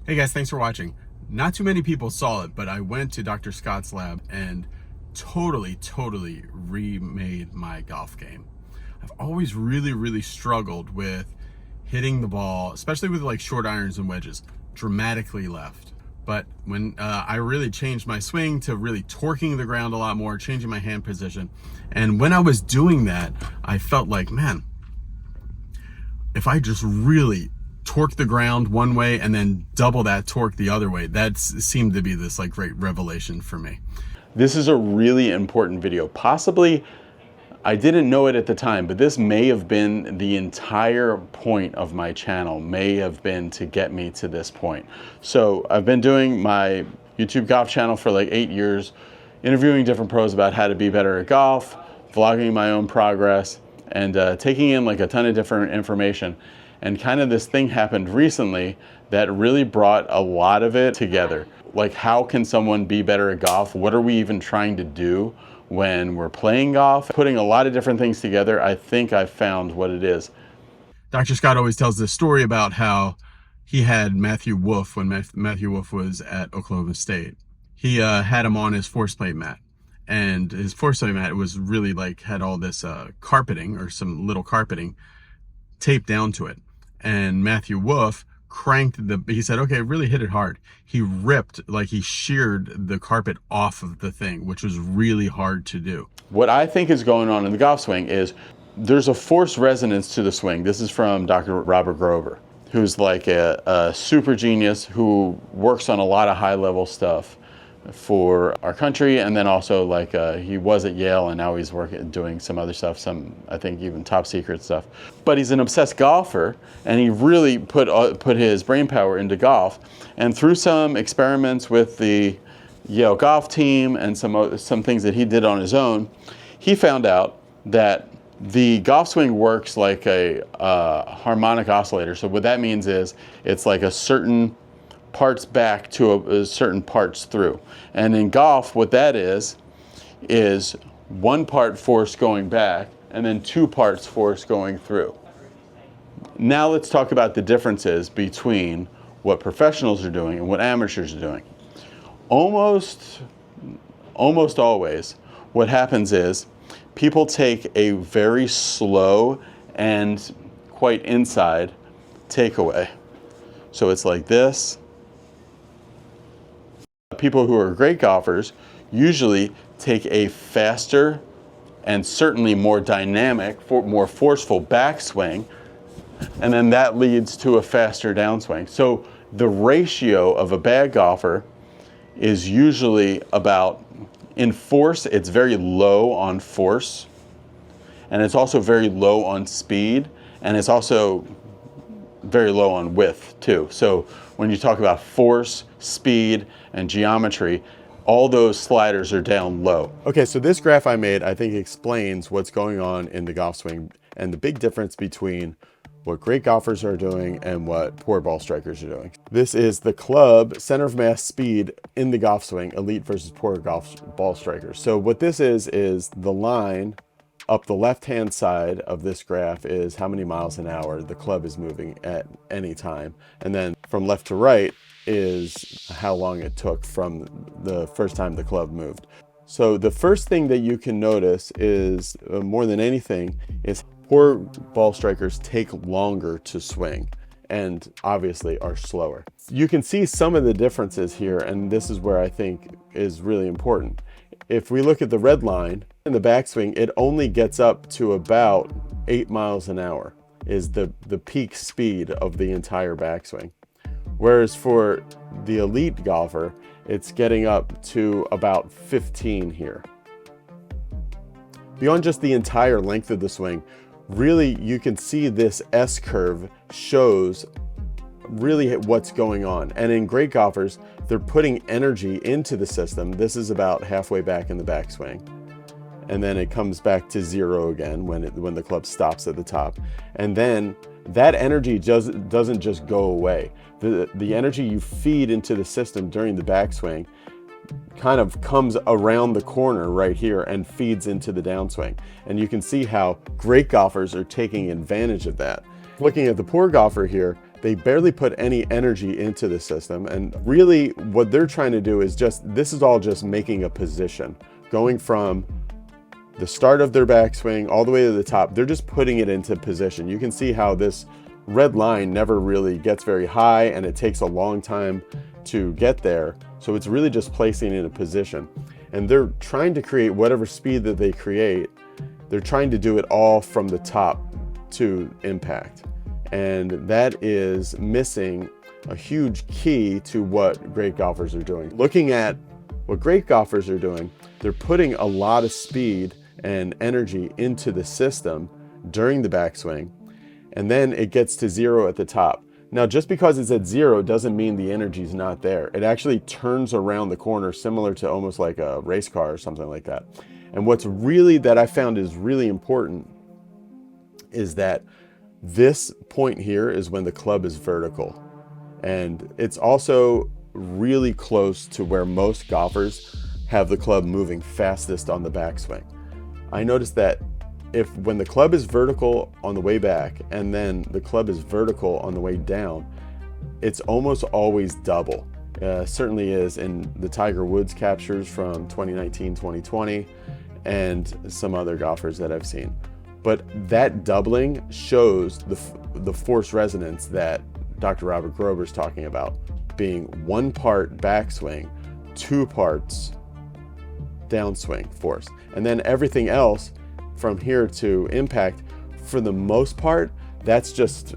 Hey guys, thanks for watching. Not too many people saw it, but I went to Dr. Scott's lab and totally remade my golf game. I've always really struggled with hitting the ball, especially with like short irons and wedges, dramatically left. But when I really changed my swing to really torquing the ground a lot more, changing my hand position, and when I was doing that, I felt like, man, if I just really torque the ground one way and then double that torque the other way, that seemed to be this like great revelation for me. This is a really important video. Possibly, I didn't know it at the time, but this may have been the entire point of my channel, may have been to get me to this point. So I've been doing my YouTube golf channel for like 8 years, interviewing different pros about how to be better at golf, vlogging my own progress, and taking in like a ton of different information. And kind of this thing happened recently that really brought a lot of it together. Like, how can someone be better at golf? What are we even trying to do when we're playing golf? Putting a lot of different things together, I think I found what it is. Dr. Scott always tells this story about how he had Matthew Wolff when Matthew Wolff was at Oklahoma State. He had him on his force plate mat. And his force plate mat was really like, had all this carpeting or some little carpeting taped down to it. And Matthew Wolff cranked he said, okay, really hit it hard. He ripped, like he sheared the carpet off of the thing, which was really hard to do. What I think is going on in the golf swing is there's a force resonance to the swing. This is from Dr. Robert Grover, who's like a super genius who works on a lot of high level stuff for our country, and then also like he was at Yale and now he's doing some other stuff, some I think even top secret stuff. But he's an obsessed golfer, and he really put his brain power into golf. And through some experiments with the Yale golf team and some things that he did on his own, he found out that the golf swing works like a harmonic oscillator. So what that means is it's like a certain parts back to a certain parts through. And in golf, what that is 1 part force going back and then 2 parts force going through. Now let's talk about the differences between what professionals are doing and what amateurs are doing. Almost always what happens is people take a very slow and quite inside takeaway. So it's like this. People who are great golfers usually take a faster and certainly more dynamic, more forceful backswing, and then that leads to a faster downswing. So the ratio of a bad golfer is usually about, in force, it's very low on force, and it's also very low on speed, and it's also very low on width too. So when you talk about force, speed, and geometry, all those sliders are down low. Okay, so this graph I made, I think explains what's going on in the golf swing and the big difference between what great golfers are doing and what poor ball strikers are doing. This is the club center of mass speed in the golf swing, elite versus poor ball strikers. So what this is the line up the left-hand side of this graph is how many miles an hour the club is moving at any time. And then from left to right is how long it took from the first time the club moved. So the first thing that you can notice is, more than anything, is poor ball strikers take longer to swing and obviously are slower. You can see some of the differences here, and this is where I think is really important. If we look at the red line in the backswing, it only gets up to about 8 miles an hour is the peak speed of the entire backswing. Whereas for the elite golfer, it's getting up to about 15 here. Beyond just the entire length of the swing, really you can see this S curve shows really what's going on. And in great golfers, they're putting energy into the system. This is about halfway back in the backswing. And then it comes back to 0 again when the club stops at the top. And then that energy doesn't just go away. The energy you feed into the system during the backswing kind of comes around the corner right here and feeds into the downswing. And you can see how great golfers are taking advantage of that. Looking at the poor golfer here, They barely put any energy into the system. And really what they're trying to do is this is all just making a position, going from the start of their backswing all the way to the top. They're just putting it into position. You can see how this red line never really gets very high and it takes a long time to get there. So it's really just placing it in a position. And they're trying to create whatever speed that they create. They're trying to do it all from the top to impact. And that is missing a huge key to what great golfers are doing. Looking at what great golfers are doing, they're putting a lot of speed and energy into the system during the backswing, and then it gets to zero at the top. Now, just because it's at zero doesn't mean the energy is not there. It actually turns around the corner, similar to almost like a race car or something like that. And what's really, that I found is really important, is that this point here is when the club is vertical. And it's also really close to where most golfers have the club moving fastest on the backswing. I noticed that when the club is vertical on the way back and then the club is vertical on the way down, it's almost always double. Certainly is in the Tiger Woods captures from 2019, 2020, and some other golfers that I've seen. But that doubling shows the force resonance that Dr. Robert Grober's talking about, being 1 part backswing, 2 parts downswing force. And then everything else from here to impact, for the most part, that's just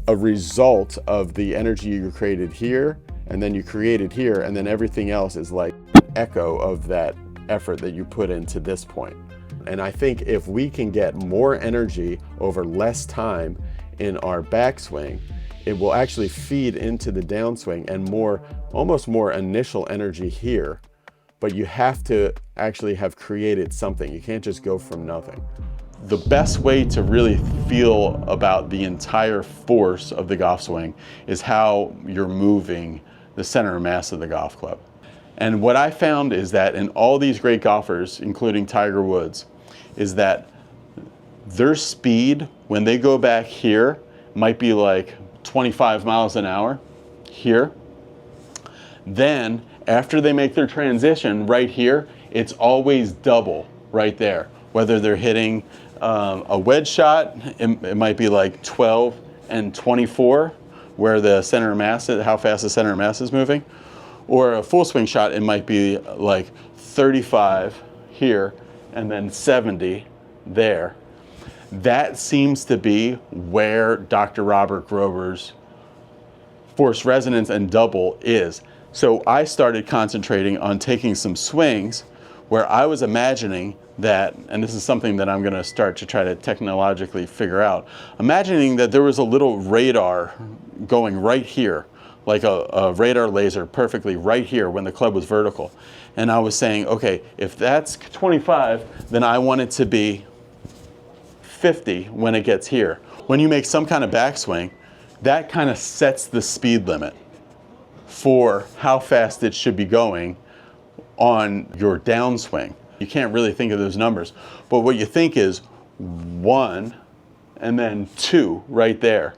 a result of the energy you created here, and then you created here, and then everything else is like an echo of that effort that you put into this point. And I think if we can get more energy over less time in our backswing, it will actually feed into the downswing and almost more initial energy here. But you have to actually have created something. You can't just go from nothing. The best way to really feel about the entire force of the golf swing is how you're moving the center of mass of the golf club. And what I found is that in all these great golfers, including Tiger Woods, is that their speed, when they go back here, might be like 25 miles an hour here. Then after they make their transition right here, it's always double right there. Whether they're hitting a wedge shot, it might be like 12 and 24, where the center of mass, how fast the center of mass is moving. Or a full swing shot, it might be like 35 here and then 70 there. That seems to be where Dr. Robert Grober's force resonance and double is. So I started concentrating on taking some swings where I was imagining that, and this is something that I'm going to start to try to technologically figure out, imagining that there was a little radar going right here, like a radar laser perfectly right here when the club was vertical. And I was saying, okay, if that's 25, then I want it to be 50 when it gets here. When you make some kind of backswing, that kind of sets the speed limit for how fast it should be going on your downswing. You can't really think of those numbers, but what you think is 1 and then 2 right there.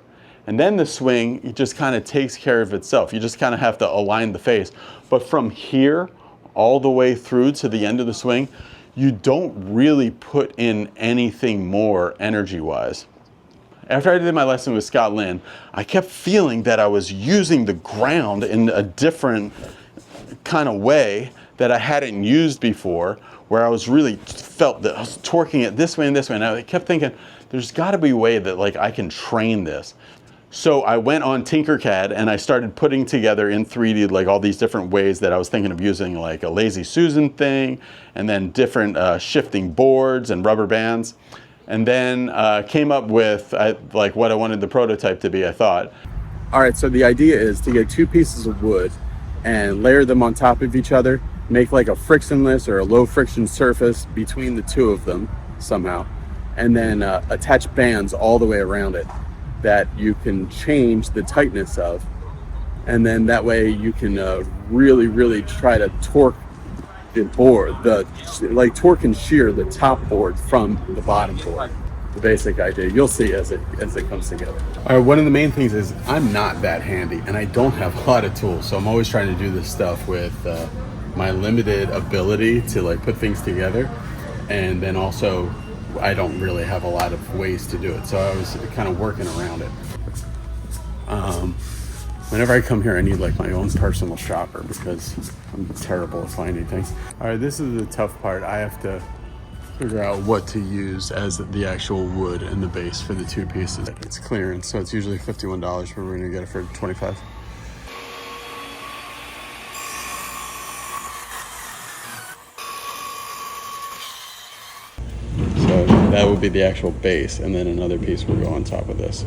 And then the swing, it just kind of takes care of itself. You just kind of have to align the face. But from here all the way through to the end of the swing, you don't really put in anything more energy-wise. After I did my lesson with Scott Lynn, I kept feeling that I was using the ground in a different kind of way that I hadn't used before, where I was really felt that I was torquing it this way and this way. And I kept thinking, there's got to be a way that like I can train this. So I went on Tinkercad and I started putting together in 3D like all these different ways that I was thinking of using, like a Lazy Susan thing, and then different shifting boards and rubber bands. And then came up with like what I wanted the prototype to be, I thought. All right, so the idea is to get 2 pieces of wood and layer them on top of each other, make like a frictionless or a low friction surface between the 2 of them somehow, and then attach bands all the way around it that you can change the tightness of. And then that way you can really try to torque the board, like torque and shear the top board from the bottom board. the basic idea. You'll see as it comes together. All right, one of the main things is I'm not that handy and I don't have a lot of tools, so I'm always trying to do this stuff with my limited ability to like put things together, and then also I don't really have a lot of ways to do it, so I was kind of working around it. Whenever I come here, I need like my own personal shopper because I'm terrible at finding things. All right, this is the tough part. I have to figure out what to use as the actual wood and the base for the two pieces. It's clearance, so it's usually $51, but we're gonna get it for $25. So that would be the actual base, and then another piece will go on top of this.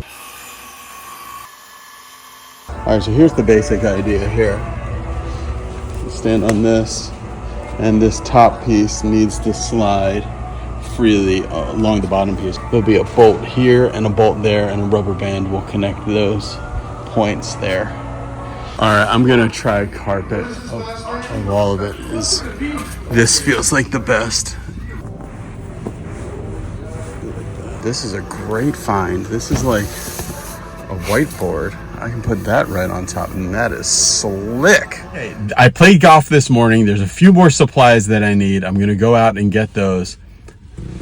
All right, so here's the basic idea here. You stand on this, and this top piece needs to slide freely along the bottom piece. There'll be a bolt here and a bolt there, and a rubber band will connect those points there. All right, I'm gonna try carpet of all of it. This feels like the best. This is a great find. This is like a whiteboard. I can put that right on top, and that is slick. Hey, I played golf this morning. There's a few more supplies that I need. I'm gonna go out and get those.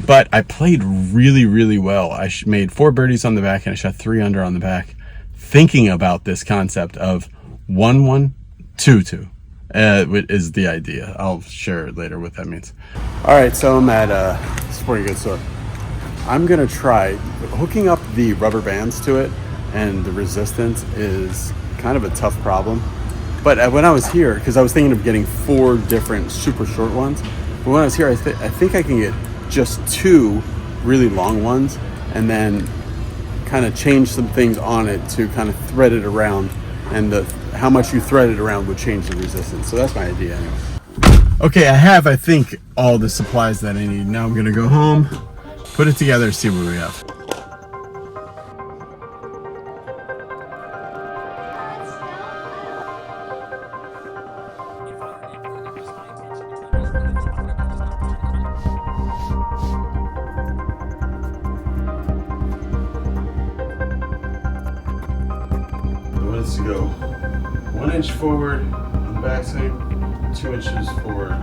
But I played really, really well. I made 4 birdies on the back and I shot 3 under on the back, thinking about this concept of 1-1, 2-2 is the idea. I'll share it later what that means. All right, so I'm at a sporting goods store. I'm gonna try hooking up the rubber bands to it, and the resistance is kind of a tough problem. But when I was here, because I was thinking of getting 4 different super short ones, but when I was here, I think I can get just 2 really long ones, and then kind of change some things on it to kind of thread it around, and how much you thread it around would change the resistance. So that's my idea anyway. Okay, I think, all the supplies that I need. Now I'm gonna go home, put it together, see what we have. Let's go 1 inch forward on the backswing, 2 inches forward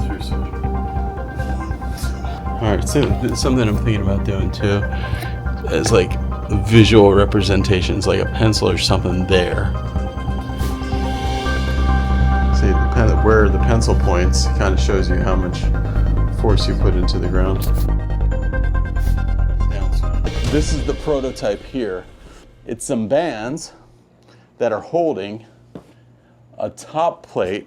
through surgery. All right, so something I'm thinking about doing too is like visual representations, like a pencil or something there. See, where the pencil points kind of shows you how much force you put into the ground. This is the prototype here. It's some bands that are holding a top plate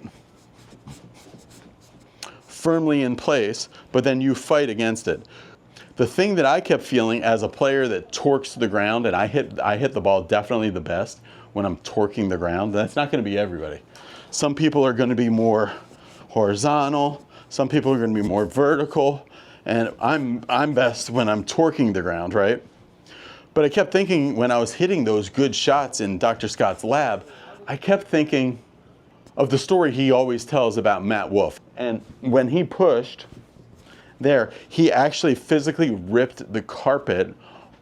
firmly in place, but then you fight against it. The thing that I kept feeling as a player that torques the ground, and I hit the ball definitely the best when I'm torquing the ground. That's not going to be everybody. Some people are going to be more horizontal. Some people are going to be more vertical, and I'm best when I'm torquing the ground, right? But I kept thinking when I was hitting those good shots in Dr. Scott's lab, I kept thinking of the story he always tells about Matt Wolf. And when he pushed there, he actually physically ripped the carpet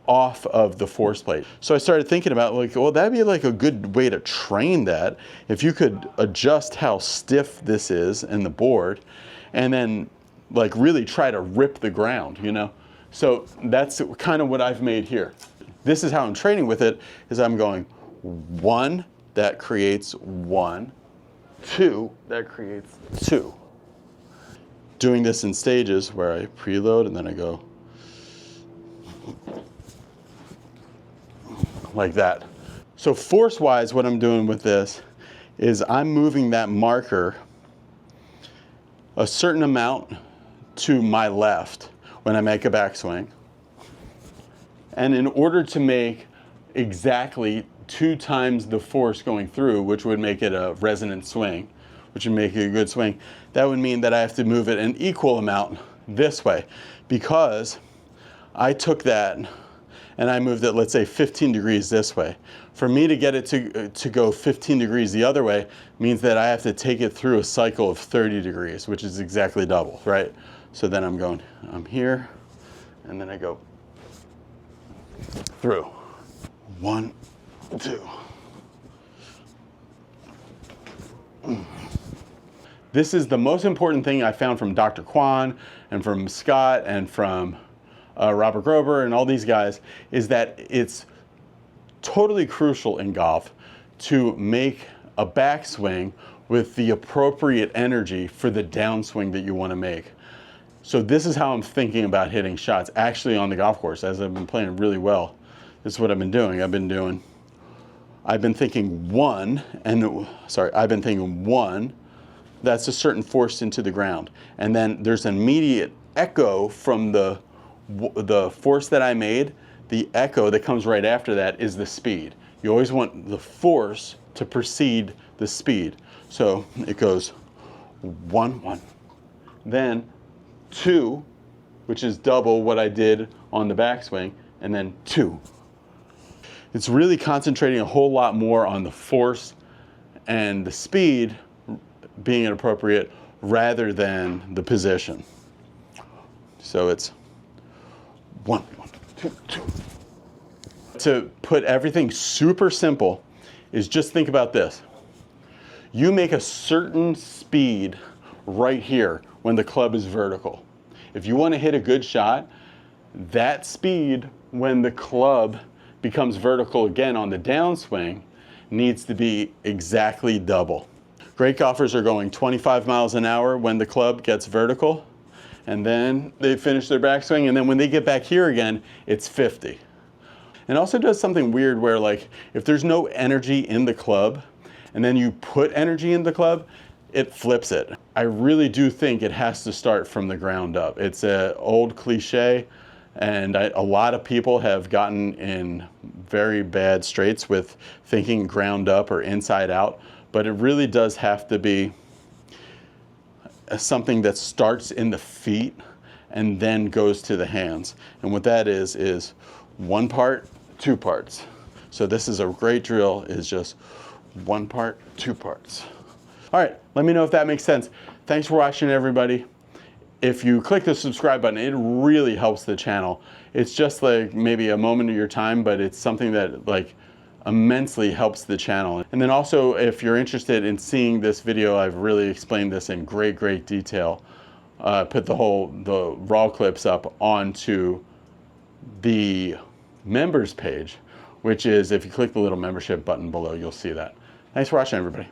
off of the force plate. So I started thinking about like, well, that'd be like a good way to train that. If you could adjust how stiff this is in the board and then like really try to rip the ground, you know? So that's kind of what I've made here. This is how I'm training with it, is I'm going 1, that creates 1, 2, that creates 2. Doing this in stages where I preload and then I go like that. So force-wise, what I'm doing with this is I'm moving that marker a certain amount to my left when I make a backswing. And in order to make exactly 2 times the force going through, which would make it a resonant swing, which would make it a good swing, that would mean that I have to move it an equal amount this way, because I took that and I moved it, let's say 15 degrees this way. For me to get it to go 15 degrees the other way means that I have to take it through a cycle of 30 degrees, which is exactly double, right? So then I'm here, and then I go through. 1, 2. This is the most important thing I found from Dr. Kwan and from Scott and from Robert Grober and all these guys, is that it's totally crucial in golf to make a backswing with the appropriate energy for the downswing that you want to make. So this is how I'm thinking about hitting shots actually on the golf course as I've been playing really well. This is what I've been doing. I've been thinking one, that's a certain force into the ground. And then there's an immediate echo from the force that I made. The echo that comes right after that is the speed. You always want the force to precede the speed. So it goes 1, 1, then 2, which is double what I did on the backswing, and then 2. It's really concentrating a whole lot more on the force and the speed being appropriate rather than the position. So it's 1, 1, 2, 2. To put everything super simple is just think about this. You make a certain speed right here when the club is vertical. If you want to hit a good shot, that speed when the club becomes vertical again on the downswing needs to be exactly double. Great golfers are going 25 miles an hour when the club gets vertical, and then they finish their backswing, and then when they get back here again, it's 50. It also does something weird where, like, if there's no energy in the club, and then you put energy in the club, it flips it. I really do think it has to start from the ground up. It's an old cliche, and a lot of people have gotten in very bad straits with thinking ground up or inside out, but it really does have to be something that starts in the feet and then goes to the hands. And what that is 1 part, 2 parts. So this is a great drill, is just 1 part, 2 parts. All right, let me know if that makes sense. Thanks for watching, everybody. If you click the subscribe button, it really helps the channel. It's just like maybe a moment of your time, but it's something that like immensely helps the channel. And then also, if you're interested in seeing this video, I've really explained this in great detail. Put the raw clips up onto the members page, which is, if you click the little membership button below, you'll see that. Thanks for watching, everybody.